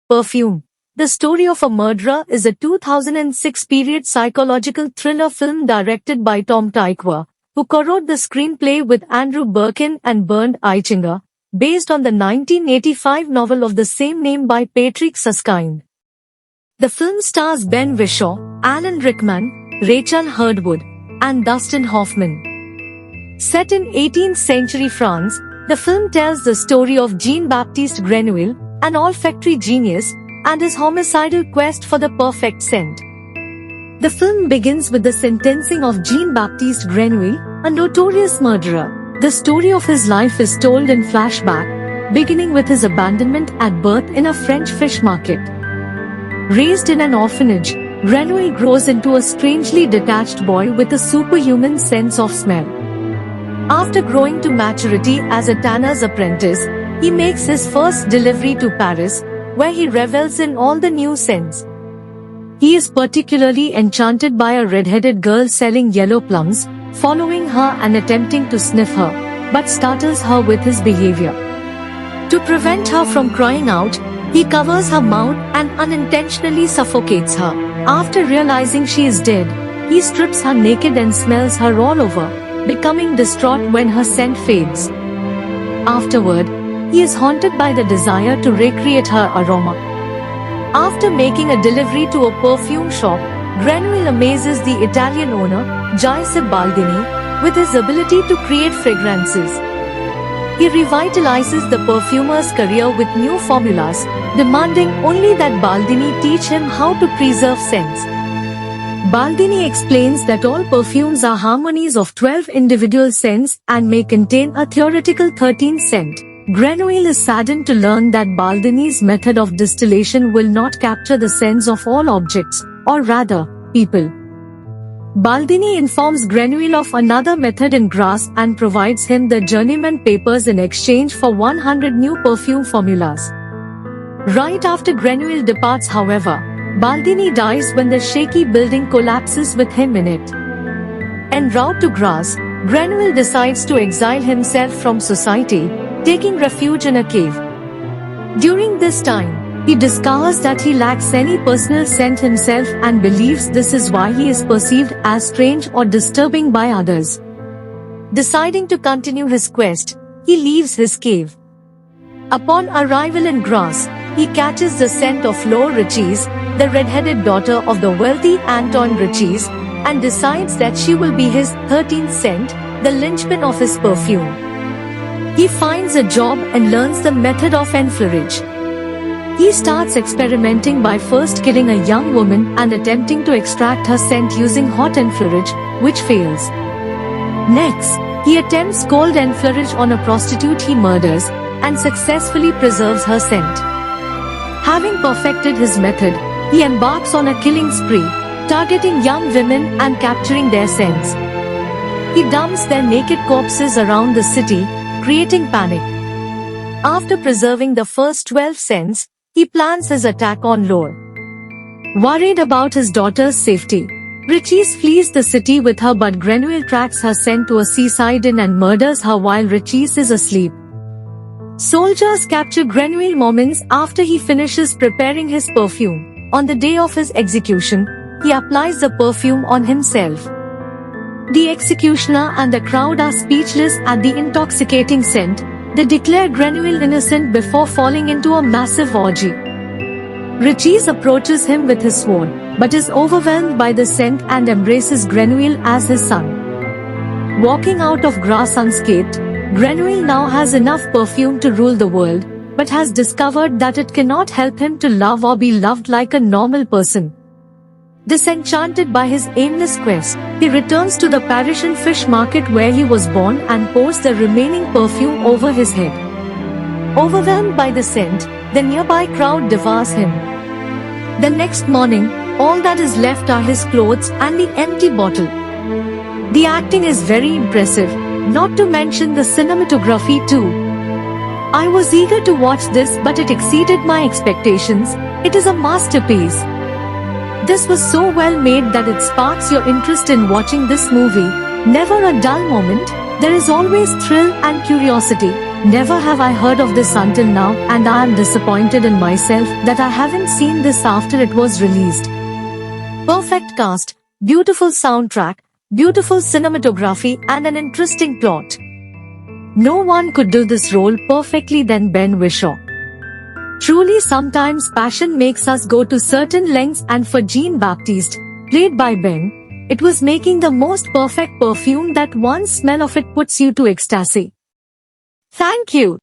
Perfume, The Story of a Murderer is a 2006 period psychological thriller film directed by Tom Tykwer, who co-wrote the screenplay with Andrew Birkin and Bernd Eichinger, based on the 1985 novel of the same name by Patrick Susskind. The film stars Ben Whishaw, Alan Rickman, Rachel Hurd-Wood, and Dustin Hoffman. Set in 18th century France, the film tells the story of Jean-Baptiste Grenouille, an olfactory genius, and his homicidal quest for the perfect scent. The film begins with the sentencing of Jean-Baptiste Grenouille, a notorious murderer. The story of his life is told in flashback, beginning with his abandonment at birth in a French fish market. Raised in an orphanage, Grenouille grows into a strangely detached boy with a superhuman sense of smell. After growing to maturity as a tanner's apprentice, he makes his first delivery to Paris, where he revels in all the new scents. He is particularly enchanted by a red-headed girl selling yellow plums, following her and attempting to sniff her, but startles her with his behavior. To prevent her from crying out, he covers her mouth and unintentionally suffocates her. After realizing she is dead, he strips her naked and smells her all over, becoming distraught when her scent fades. Afterward, he is haunted by the desire to recreate her aroma. After making a delivery to a perfume shop, Grenouille amazes the Italian owner, Giuseppe Baldini, with his ability to create fragrances. He revitalizes the perfumer's career with new formulas, demanding only that Baldini teach him how to preserve scents. Baldini explains that all perfumes are harmonies of 12 individual scents and may contain a theoretical 13th scent. Grenouille is saddened to learn that Baldini's method of distillation will not capture the scents of all objects, or rather, people. Baldini informs Grenouille of another method in Grasse and provides him the journeyman papers in exchange for 100 new perfume formulas. Right after Grenouille departs, however, Baldini dies when the shaky building collapses with him in it. En route to Grasse, Grenouille decides to exile himself from society, taking refuge in a cave. During this time, he discovers that he lacks any personal scent himself and believes this is why he is perceived as strange or disturbing by others. Deciding to continue his quest, he leaves his cave. Upon arrival in Grasse, he catches the scent of Fleur Richies, the red-headed daughter of the wealthy Anton Richies, and decides that she will be his 13th scent, the linchpin of his perfume. He finds a job and learns the method of enfleurage. He starts experimenting by first killing a young woman and attempting to extract her scent using hot enfleurage, which fails. Next, he attempts cold enfleurage on a prostitute he murders, and successfully preserves her scent. Having perfected his method, he embarks on a killing spree, targeting young women and capturing their scents. He dumps their naked corpses around the city, creating panic. After preserving the first 12 scents, he plans his attack on Lore. Worried about his daughter's safety, Richies flees the city with her, but Grenouille tracks her scent to a seaside inn and murders her while Richies is asleep. Soldiers capture Grenouille moments after he finishes preparing his perfume. On the day of his execution, he applies the perfume on himself. The executioner and the crowd are speechless at the intoxicating scent. They declare Grenouille innocent before falling into a massive orgy. Richies approaches him with his sword, but is overwhelmed by the scent and embraces Grenouille as his son. Walking out of Grasse unscathed, Grenouille now has enough perfume to rule the world, but has discovered that it cannot help him to love or be loved like a normal person. Disenchanted by his aimless quest, he returns to the Parisian fish market where he was born and pours the remaining perfume over his head. Overwhelmed by the scent, the nearby crowd devours him. The next morning, all that is left are his clothes and the empty bottle. The acting is very impressive, not to mention the cinematography too. I was eager to watch this, but it exceeded my expectations. It is a masterpiece. This was so well made that it sparks your interest in watching this movie. Never a dull moment, there is always thrill and curiosity. Never have I heard of this until now, and I am disappointed in myself that I haven't seen this after it was released. Perfect cast, beautiful soundtrack, beautiful cinematography and an interesting plot. No one could do this role perfectly than Ben Whishaw. Truly sometimes passion makes us go to certain lengths, and for Jean-Baptiste, played by Ben, it was making the most perfect perfume that one smell of it puts you to ecstasy. Thank you.